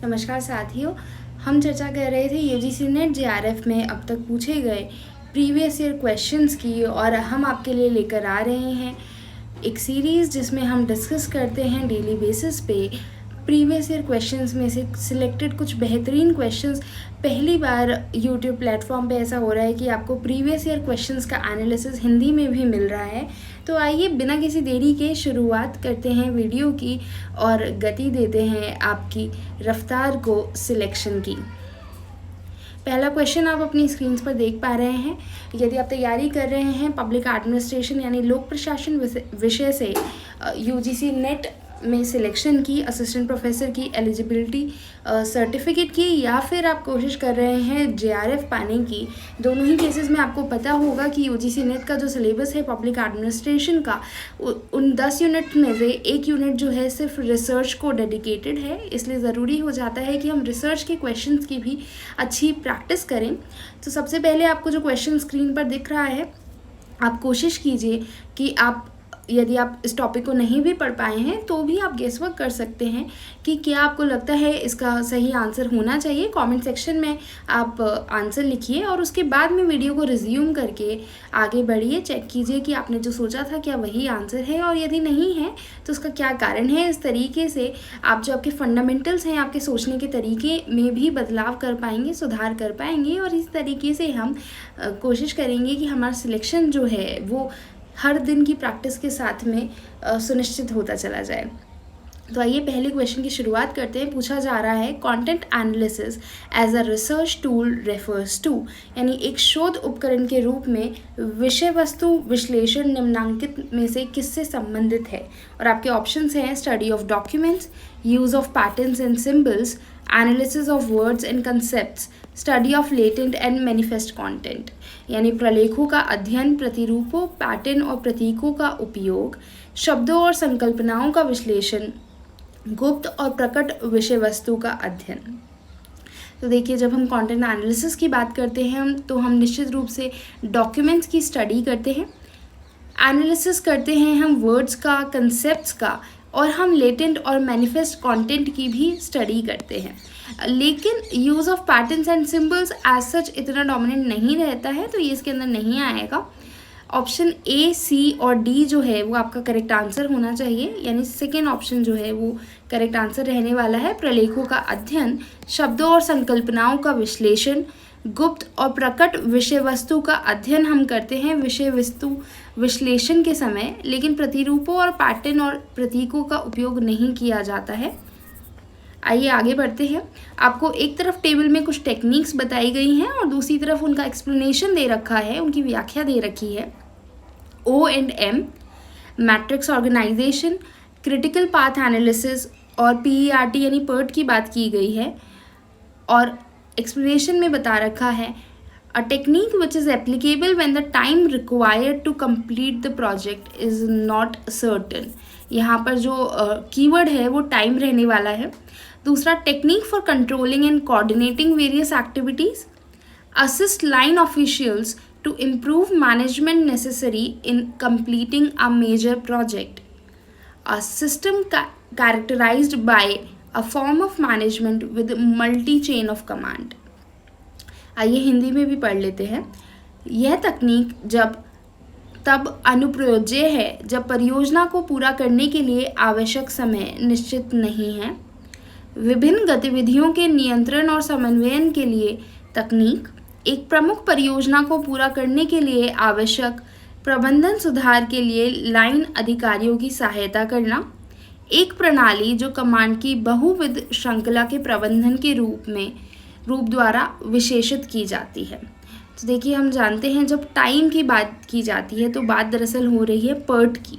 नमस्कार साथियों, हम चर्चा कर रहे थे यूजीसी नेट जेआरएफ में अब तक पूछे गए प्रीवियस ईयर क्वेश्चंस की। और हम आपके लिए लेकर आ रहे हैं एक सीरीज़ जिसमें हम डिस्कस करते हैं डेली बेसिस पे प्रीवियस ईयर क्वेश्चंस में से सिलेक्टेड कुछ बेहतरीन क्वेश्चंस। पहली बार यूट्यूब प्लेटफॉर्म पे ऐसा हो रहा है कि आपको प्रीवियस ईयर क्वेश्चंस का एनालिसिस हिंदी में भी मिल रहा है। तो आइए बिना किसी देरी के शुरुआत करते हैं वीडियो की और गति देते हैं आपकी रफ्तार को सिलेक्शन की। पहला क्वेश्चन आप अपनी स्क्रीन पर देख पा रहे हैं। यदि आप तैयारी कर रहे हैं पब्लिक एडमिनिस्ट्रेशन यानी लोक प्रशासन विषय से यूजीसी नेट में सिलेक्शन की, असिस्टेंट प्रोफेसर की एलिजिबिलिटी सर्टिफिकेट की, या फिर आप कोशिश कर रहे हैं जेआरएफ पाने की, दोनों ही केसेस में आपको पता होगा कि यूजीसी नेट का जो सिलेबस है पब्लिक एडमिनिस्ट्रेशन का, उन 10 यूनिट में से एक यूनिट जो है सिर्फ रिसर्च को डेडिकेटेड है। इसलिए ज़रूरी हो जाता है कि हम रिसर्च के क्वेश्चंस की भी अच्छी प्रैक्टिस करें। तो सबसे पहले आपको जो क्वेश्चन स्क्रीन पर दिख रहा है, आप कोशिश कीजिए कि यदि आप इस टॉपिक को नहीं भी पढ़ पाए हैं तो भी आप गेस वर्क कर सकते हैं कि क्या आपको लगता है इसका सही आंसर होना चाहिए। कमेंट सेक्शन में आप आंसर लिखिए और उसके बाद में वीडियो को रिज्यूम करके आगे बढ़िए। चेक कीजिए कि आपने जो सोचा था क्या वही आंसर है, और यदि नहीं है तो उसका क्या कारण है। इस तरीके से आप जो आपके फंडामेंटल्स हैं, आपके सोचने के तरीके में भी बदलाव कर पाएंगे, सुधार कर पाएंगे, और इस तरीके से हम कोशिश करेंगे कि हमारा सिलेक्शन जो है वो हर दिन की प्रैक्टिस के साथ में सुनिश्चित होता चला जाए। तो आइए पहले क्वेश्चन की शुरुआत करते हैं। पूछा जा रहा है content analysis as a research tool refers to, यानी एक शोध उपकरण के रूप में विषय वस्तु विश्लेषण निम्नांकित में से किससे संबंधित है। और आपके ऑप्शंस हैं study of documents, use of patterns and symbols, analysis of words and concepts, study of latent and manifest content, यानी प्रलेखों का अध्ययन, प्रतिरूपों, पैटर्न और प्रतीकों का उपयोग, शब्दों और संकल्पनाओं का विश्लेषण, गुप्त और प्रकट विषय वस्तु का अध्ययन। तो देखिए, जब हम कंटेंट एनालिसिस की बात करते हैं तो हम निश्चित रूप से डॉक्यूमेंट्स की स्टडी करते हैं, एनालिसिस करते हैं हम वर्ड्स का, कंसेप्ट्स का, और हम लेटेंट और मैनिफेस्ट कंटेंट की भी स्टडी करते हैं। लेकिन use of patterns and symbols as such इतना डोमिनेंट नहीं रहता है, तो ये इसके अंदर नहीं आएगा। ऑप्शन ए, सी और डी जो है वो आपका करेक्ट आंसर होना चाहिए, यानी सेकेंड ऑप्शन जो है वो करेक्ट आंसर रहने वाला है। प्रलेखों का अध्ययन, शब्दों और संकल्पनाओं का विश्लेषण, गुप्त और प्रकट विषय वस्तु का अध्ययन हम करते हैं विषय वस्तु विश्लेषण के समय, लेकिन प्रतिरूपों और पैटर्न और प्रतीकों का उपयोग नहीं किया जाता है। आइए आगे बढ़ते हैं। आपको एक तरफ टेबल में कुछ टेक्निक्स बताई गई हैं और दूसरी तरफ उनका एक्सप्लेनेशन दे रखा है, उनकी व्याख्या दे रखी है। O&M, matrix organisation, critical path analysis और PERT यानी PERT की बात की गई है। और एक्सप्लेनेशन में बता रखा है a technique which is applicable when the time required to complete the project is not certain. यहाँ पर जो कीवर्ड है वो टाइम रहने वाला है। दूसरा, technique for controlling and coordinating various activities, assist line officials to improve management necessary in completing a major project, a system characterised by a form of management with multi chain of command. आइए हिंदी में भी पढ़ लेते हैं। यह तकनीक तब अनुप्रयोज्य है जब परियोजना को पूरा करने के लिए आवश्यक समय निश्चित नहीं है। विभिन्न गतिविधियों के नियंत्रण और समन्वयन के लिए तकनीक, एक प्रमुख परियोजना को पूरा करने के लिए आवश्यक प्रबंधन सुधार के लिए लाइन अधिकारियों की सहायता करना, एक प्रणाली जो कमांड की बहुविध श्रृंखला के प्रबंधन के रूप द्वारा विशेषित की जाती है। तो देखिए, हम जानते हैं जब टाइम की बात की जाती है तो बात दरअसल हो रही है PERT की।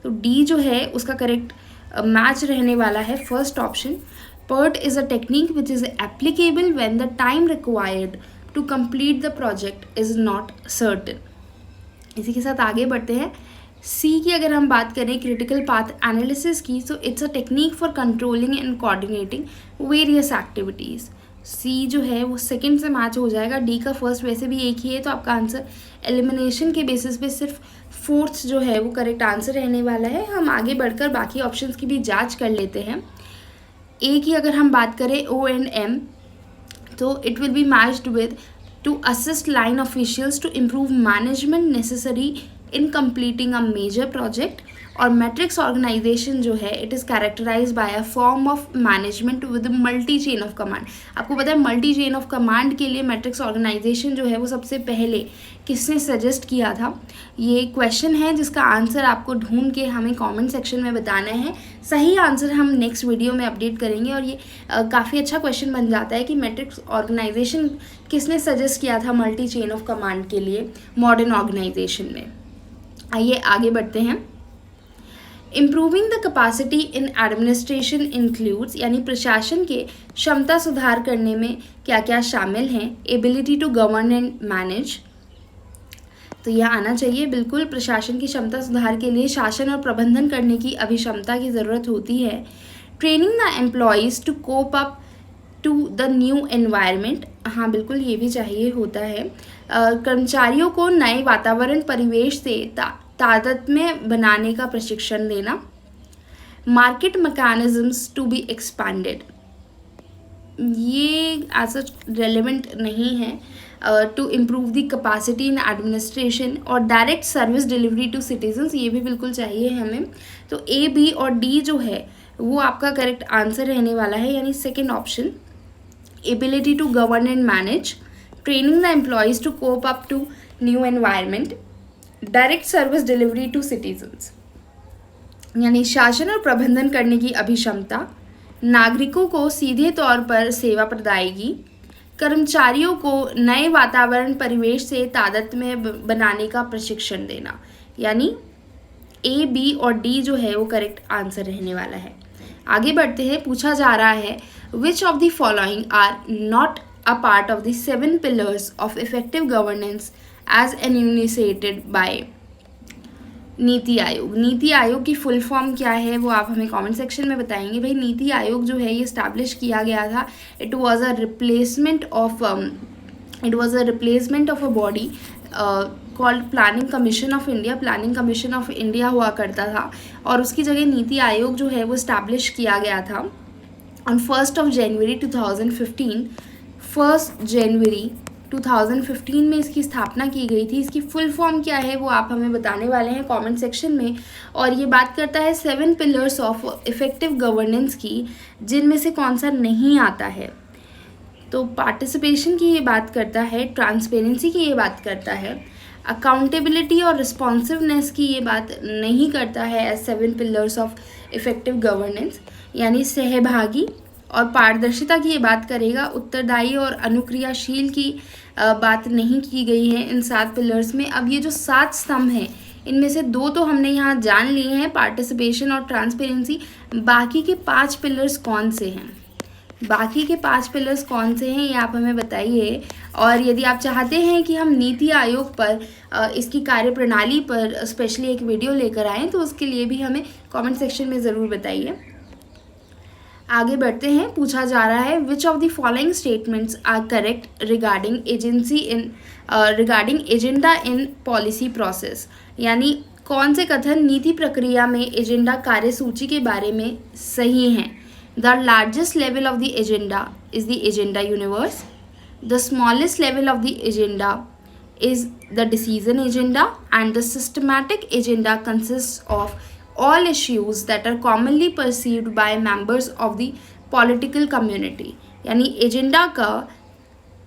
तो डी जो है उसका करेक्ट मैच रहने वाला है first option. PERT is a technique which is applicable when the time required to complete the project is not certain. इसी के साथ आगे बढ़ते हैं। सी की अगर हम बात करें क्रिटिकल पाथ एनालिसिस की, so it's a technique for controlling and coordinating various activities. See जो है वो सेकंड से मैच हो जाएगा। डी का फर्स्ट वैसे भी एक ही है, तो आपका आंसर एलिमिनेशन के बेसिस पे सिर्फ फोर्थ जो है वो करेक्ट आंसर रहने वाला है। हम आगे बढ़कर बाकी ऑप्शंस की भी जांच कर लेते हैं। ए की अगर हम बात करें O&M, तो it will be matched with to assist line officials to improve management necessary in completing a major project. और मैट्रिक्स ऑर्गेनाइजेशन जो है it is characterise by a form of management with multi chain of command. आपको पता है multi chain of command के लिए matrix organisation जो है वो सबसे पहले किसने सजेस्ट किया था? ये क्वेश्चन है जिसका आंसर आपको ढूंढ के हमें कमेंट सेक्शन में बताना है। सही आंसर हम नेक्स्ट वीडियो में अपडेट करेंगे। और ये काफ़ी अच्छा क्वेश्चन बन जाता है कि मैट्रिक्स ऑर्गेनाइजेशन किसने सजेस्ट किया था मल्टी चेन ऑफ कमांड के लिए मॉडर्न ऑर्गेनाइजेशन में। आइए आगे बढ़ते हैं। Improving the capacity in administration includes, यानी प्रशासन के क्षमता सुधार करने में क्या क्या शामिल हैं? Ability to govern and manage, तो यह आना चाहिए बिल्कुल। प्रशासन की क्षमता सुधार के लिए शासन और प्रबंधन करने की अभिक्षमता की ज़रूरत होती है। Training the employees to cope up to the new environment, हाँ बिल्कुल ये भी चाहिए होता है। कर्मचारियों को नए वातावरण परिवेश से तादात्म्य बनाने का प्रशिक्षण देना। Market mechanisms to be expanded, ये एज सच रेलेवेंट नहीं है। To improve the capacity in administration और direct service delivery to citizens, ये भी बिल्कुल चाहिए हमें। तो ए, बी और डी जो है वो आपका करेक्ट आंसर रहने वाला है, यानी second option. Ability to govern and manage, training the employees to cope up to new environment, direct service delivery to citizens, यानी शासन और प्रबंधन करने की अभिक्षमता, नागरिकों को सीधे तौर पर सेवा प्रदायगी, कर्मचारियों को नए वातावरण परिवेश से तादात्म्य बनाने का प्रशिक्षण देना, यानी ए, बी और डी जो है वो करेक्ट आंसर रहने वाला है। आगे बढ़ते हैं। पूछा जा रहा है which of the following are not a part of the 7 pillars of effective governance as enunciated by NITI Aayog. NITI Aayog की फुल फॉर्म क्या है वो आप हमें कमेंट सेक्शन में बताएंगे। भाई नीति आयोग जो है ये इस्टेब्लिश किया गया था, it was a replacement of a body called planning commission of India. Planning commission of India हुआ करता था और उसकी जगह नीति आयोग जो है वो इस्टेब्लिश किया गया था ऑन 1 जनवरी 2015। 1 जनवरी 2015 में इसकी स्थापना की गई थी। इसकी फुल फॉर्म क्या है वो आप हमें बताने वाले हैं कमेंट सेक्शन में। और ये बात करता है 7 पिलर्स ऑफ इफेक्टिव गवर्नेंस की, जिनमें से कौन सा नहीं आता है। तो पार्टिसिपेशन की ये बात करता है, ट्रांसपेरेंसी की ये बात करता है, अकाउंटेबिलिटी और रिस्पॉन्सिवनेस की ये बात नहीं करता है as 7 pillars of effective governance, यानी सहभागी और पारदर्शिता की ये बात करेगा। उत्तरदायी और अनुक्रियाशील की बात नहीं की गई है इन 7 पिलर्स में। अब ये जो 7 स्तंभ हैं इनमें से 2 तो हमने यहाँ जान लिए हैं, पार्टिसिपेशन और ट्रांसपेरेंसी। बाकी के 5 पिलर्स कौन से हैं? बाकी के 5 पिलर्स कौन से हैं ये आप हमें बताइए। और यदि आप चाहते हैं कि हम नीति आयोग पर इसकी कार्यप्रणाली पर स्पेशली एक वीडियो लेकर आएँ तो उसके लिए भी हमें कमेंट सेक्शन में ज़रूर बताइए। आगे बढ़ते हैं। पूछा जा रहा है which of the following statements are correct regarding agenda in policy process, यानी कौन से कथन नीति प्रक्रिया में एजेंडा कार्यसूची के बारे में सही हैं। The largest level of the agenda is the agenda universe, the smallest level of the agenda is the decision agenda, and the systematic agenda consists of all issues that are commonly perceived by members of the political community। यानी agenda का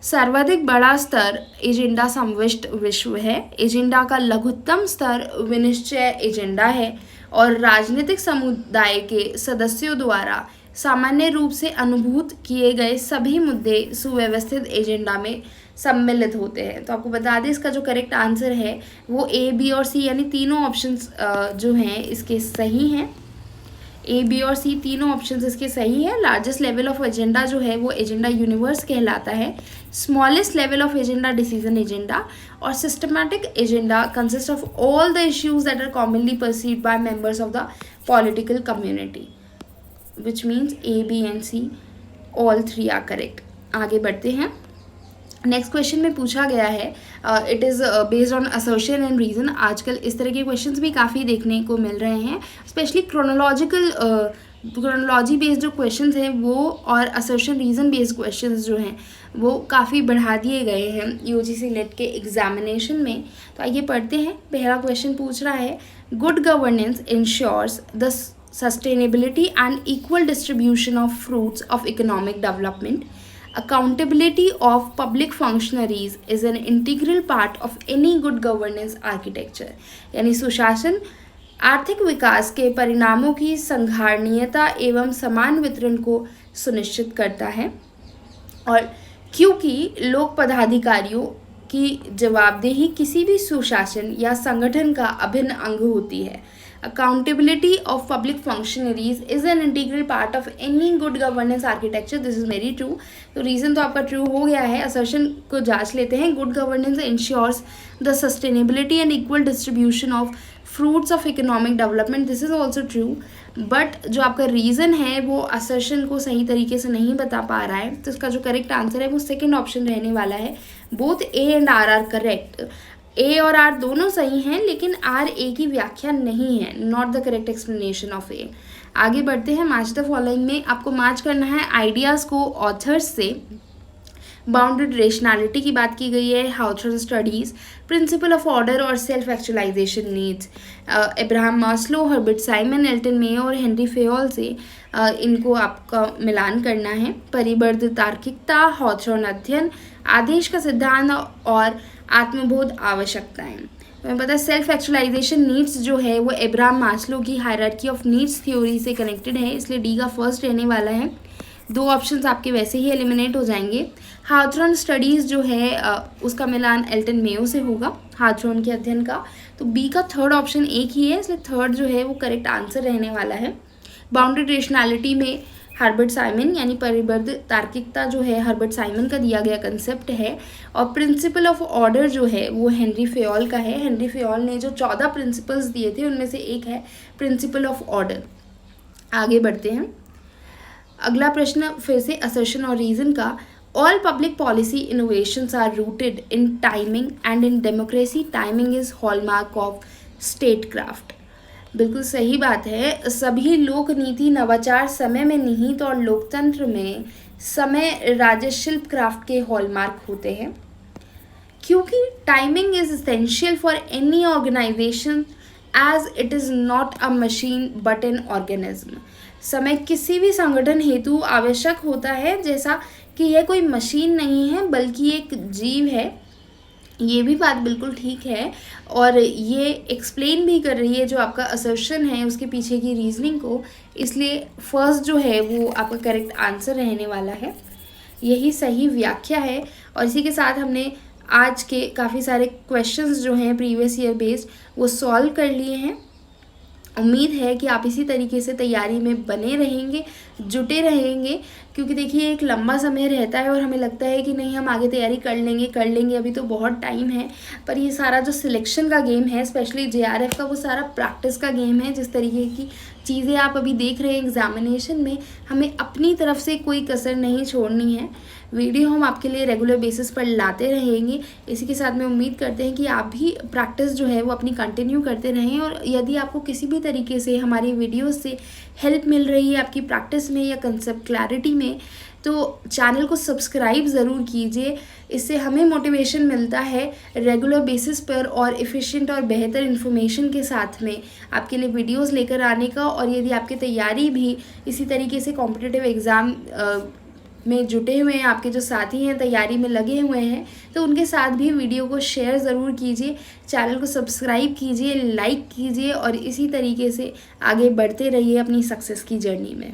सर्वाधिक बड़ा स्तर agenda समविष्ट विश्व है, agenda का लघुत्तम स्तर विनिश्चय agenda है और राजनीतिक समुदाय के सदस्यों द्वारा सामान्य रूप से अनुभूत किए गए सभी मुद्दे सुव्यवस्थित एजेंडा में सम्मिलित होते हैं। तो आपको बता दें इसका जो करेक्ट आंसर है वो ए, बी और सी, यानी तीनों ऑप्शंस जो हैं इसके सही हैं। ए, बी और सी तीनों ऑप्शंस इसके सही है। लार्जेस्ट लेवल ऑफ एजेंडा जो है वो एजेंडा यूनिवर्स कहलाता है, smallest level of agenda decision agenda, और systematic agenda consist of all the issues that are commonly perceived by members of the political community, which means A, B and C all 3 are correct. आगे बढ़ते हैं। Next question में पूछा गया है, it is based on assertion and reason. आजकल इस तरह के क्वेश्चंस भी काफ़ी देखने को मिल रहे हैं, स्पेशली क्रोनोलॉजी बेस्ड जो क्वेश्चंस हैं वो और असर्शन रीज़न बेस्ड क्वेश्चंस जो हैं वो काफ़ी बढ़ा दिए गए हैं यूजीसी नेट के एग्जामिनेशन में। तो आइए पढ़ते हैं। पहला क्वेश्चन पूछ रहा है, good governance ensures the sustainability and equal distribution of fruits of economic development. Accountability of public functionaries is an integral part of any good governance architecture। यानी सुशासन आर्थिक विकास के परिणामों की संधारणीयता एवं समान वितरण को सुनिश्चित करता है, और क्योंकि लोक पदाधिकारियों की जवाबदेही किसी भी सुशासन या संगठन का अभिन्न अंग होती है। Accountability of public functionaries is an integral part of any good governance architecture। This is very true। तो रीज़न तो आपका ट्रू हो गया है। असर्शन को जांच लेते हैं। Good governance ensures the sustainability and equal distribution of fruits of economic development. This is also true, but जो आपका रीज़न है वो असर्शन को सही तरीके से नहीं बता पा रहा है। तो इसका जो करेक्ट आंसर है वो सेकेंड ऑप्शन रहने वाला है। Both A and R are correct. A और आर दोनों सही हैं, लेकिन आर ए की व्याख्या नहीं है, not the correct explanation of A. आगे बढ़ते हैं। मैच द फॉलोइंग में आपको मैच करना है आइडियाज़ को ऑथर्स से। बाउंडेड रेशनैलिटी की बात की गई है, Hawthorne studies, principle of order और self actualisation needs. Abraham Maslow, Herbert Simon, Elton Mayo और हेनरी फेयोल से इनको आपका मिलान करना है। परिबद्ध तार्किकता, हाउथर्न अध्ययन, आदेश का सिद्धांत और आत्मबोध आवश्यकताएं। हमें पता है सेल्फ एक्चुअलाइजेशन नीड्स जो है वो अब्राहम मास्लो की हायरार्की ऑफ नीड्स थ्योरी से कनेक्टेड है, इसलिए डी का फर्स्ट रहने वाला है। दो ऑप्शंस आपके वैसे ही एलिमिनेट हो जाएंगे। हाथरॉन स्टडीज़ जो है उसका मिलान एल्टन मेयो से होगा, हाथरॉन के अध्ययन का। तो बी का थर्ड ऑप्शन एक ही है, इसलिए थर्ड जो है वो करेक्ट आंसर रहने वाला है। बाउंडेड रेशनैलिटी में हर्बर्ट साइमन यानी परिबद्ध तार्किकता जो है हर्बर्ट साइमन का दिया गया कंसेप्ट है, और प्रिंसिपल ऑफ ऑर्डर जो है वो हेनरी फेयोल का है। हेनरी फेयोल ने जो 14 प्रिंसिपल्स दिए थे उनमें से एक है प्रिंसिपल ऑफ ऑर्डर। आगे बढ़ते हैं। अगला प्रश्न फिर से असर्शन और रीज़न का। All public policy innovations are rooted in timing and in democracy timing is hallmark of statecraft. बिल्कुल सही बात है। सभी लोक नीति नवाचार समय में निहित और लोकतंत्र में समय राजशिल्प क्राफ्ट के हॉलमार्क होते हैं, क्योंकि timing is essential for any organisation as it is not a machine but an organism. समय किसी भी संगठन हेतु आवश्यक होता है, जैसा कि यह कोई मशीन नहीं है बल्कि एक जीव है। ये भी बात बिल्कुल ठीक है, और ये एक्सप्लेन भी कर रही है जो आपका असर्शन है उसके पीछे की रीजनिंग को, इसलिए फर्स्ट जो है वो आपका करेक्ट आंसर रहने वाला है। यही सही व्याख्या है। और इसी के साथ हमने आज के काफ़ी सारे क्वेश्चंस जो हैं प्रीवियस ईयर बेस्ड वो सॉल्व कर लिए हैं। उम्मीद है कि आप इसी तरीके से तैयारी में बने रहेंगे, जुटे रहेंगे, क्योंकि देखिए एक लंबा समय रहता है और हमें लगता है कि नहीं हम आगे तैयारी कर लेंगे अभी तो बहुत टाइम है, पर ये सारा जो सिलेक्शन का गेम है स्पेशली जेआरएफ का वो सारा प्रैक्टिस का गेम है। जिस तरीके की चीज़ें आप अभी देख रहे हैं एग्जामिनेशन में, हमें अपनी तरफ से कोई कसर नहीं छोड़नी है। वीडियो हम आपके लिए रेगुलर बेसिस पर लाते रहेंगे। इसी के साथ में उम्मीद करते हैं कि आप भी प्रैक्टिस जो है वो अपनी कंटिन्यू करते रहें, और यदि आपको किसी भी तरीके से हमारी वीडियोस से हेल्प मिल रही है आपकी प्रैक्टिस में या कंसेप्ट क्लैरिटी में, तो चैनल को सब्सक्राइब ज़रूर कीजिए। इससे हमें मोटिवेशन मिलता है रेगुलर बेसिस पर और एफिशिएंट और बेहतर इन्फॉर्मेशन के साथ में आपके लिए वीडियोस लेकर आने का। और यदि आपकी तैयारी भी इसी तरीके से कॉम्पिटिटिव एग्ज़ाम में जुटे हुए हैं, आपके जो साथी हैं तैयारी में लगे हुए हैं, तो उनके साथ भी वीडियो को शेयर ज़रूर कीजिए, चैनल को सब्सक्राइब कीजिए, लाइक कीजिए, और इसी तरीके से आगे बढ़ते रहिए अपनी सक्सेस की जर्नी में।